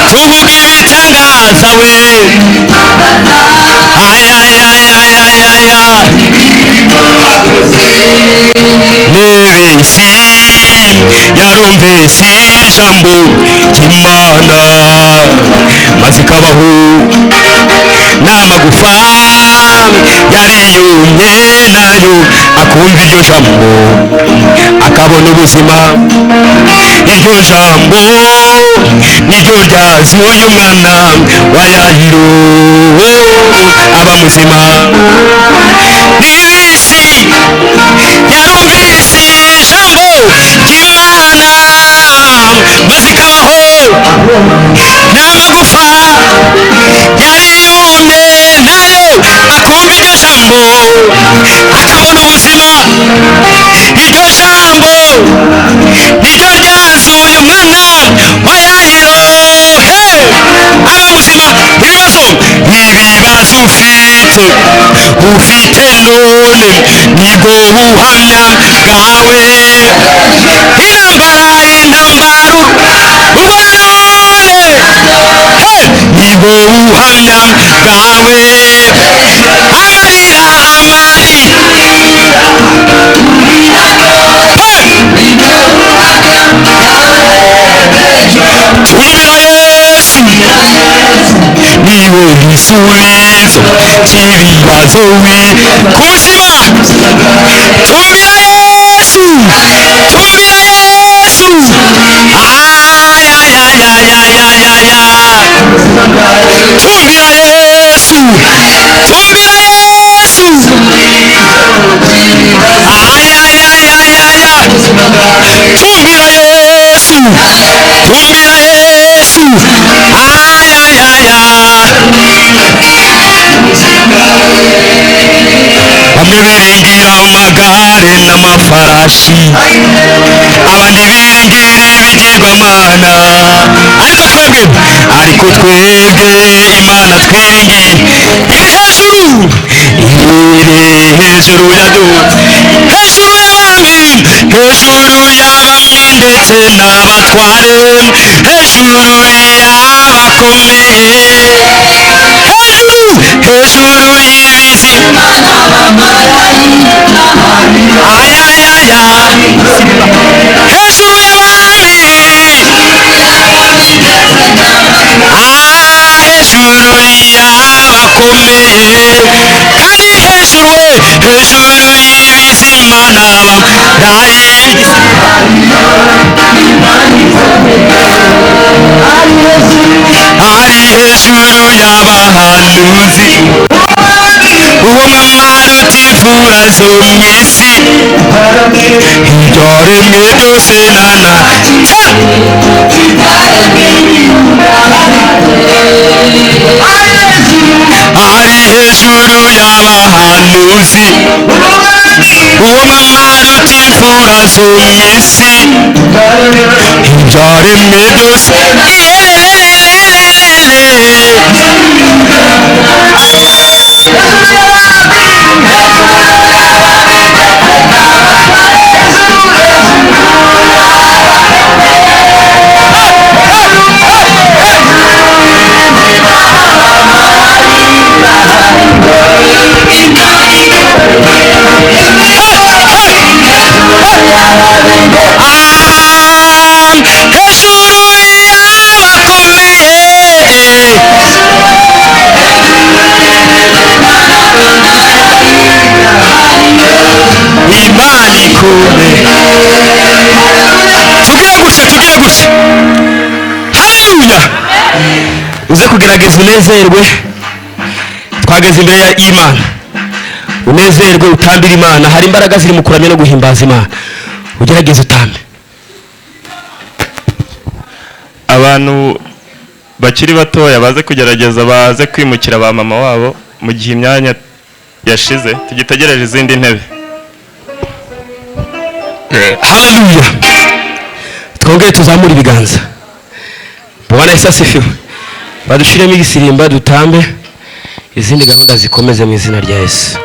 tuvuge ibitangaza we nebesi yarumvise ijambo ry'Imana maze ikabaho n'amagufa yariyumye nayo akumva iryo jambo akabona ubuzima. Iryo jambo niryo ryazuye umwana wa Yayiro aba muzima. N'ibisi yarumvise ijambo ry'Imana maze ikabaho n'amagufa yariyumye nayo akumva iryo jambo akabona ubuzima. Iryo jambo niryo ryazuye umwana wa Yayiro aba muzima. Ibibazo ufite none nibwo buhamya bwawe. Intambara ubona none nibwo buhamya bwawe. Amarira twumvira Yesu niwe gisubizo cy'ibibazo ku buzima. Twumvira Yesu, twumvira Yesu, twumvira Yesu, twumvira Yesu, twumvira Yesu, twumvira Yesu, bamwe biringira amagare n'amafarashi, abandi biringira ibigirwamana, ariko twebwe Imana twingi iri hejuru, hejuru y'abami, hejuru y'abami ndetse n'abatware, hejuru y'abakomeye, hejuru y'ibizima hejuru y'abami, hejuru y'abakomeye, kandi hejuru y'ibizima n'abamarayi, ari hejuru y'abahanuzi, uwo mwamara utivura zo mw'isi, ibyaremwe byose ari hejuru y'abahanuzi, uwo mwamara utivura zo mw'isi, ibyaremwe byose Imana ikome. Tugire gutya haleluya. Uze kugerageza unezerwe, twageze imbere y'Imana, unezerwe utambira Imana. Hari imbaraga ziri mu kuramya no guhimbaza Imana, ugerageze utambe. Abantu bakiri batoya baze kugerageza baze kwimukira ba mama wabo mu gihe imyanya yashize, tugitegereje izindi ntebe. Haleluya. Twongere tuzamura ibiganza. Bwana Yesu asifiwe. Badushiremo igisirimba dutambe, izindi gahunda zikomeze mu izina rya Yesu.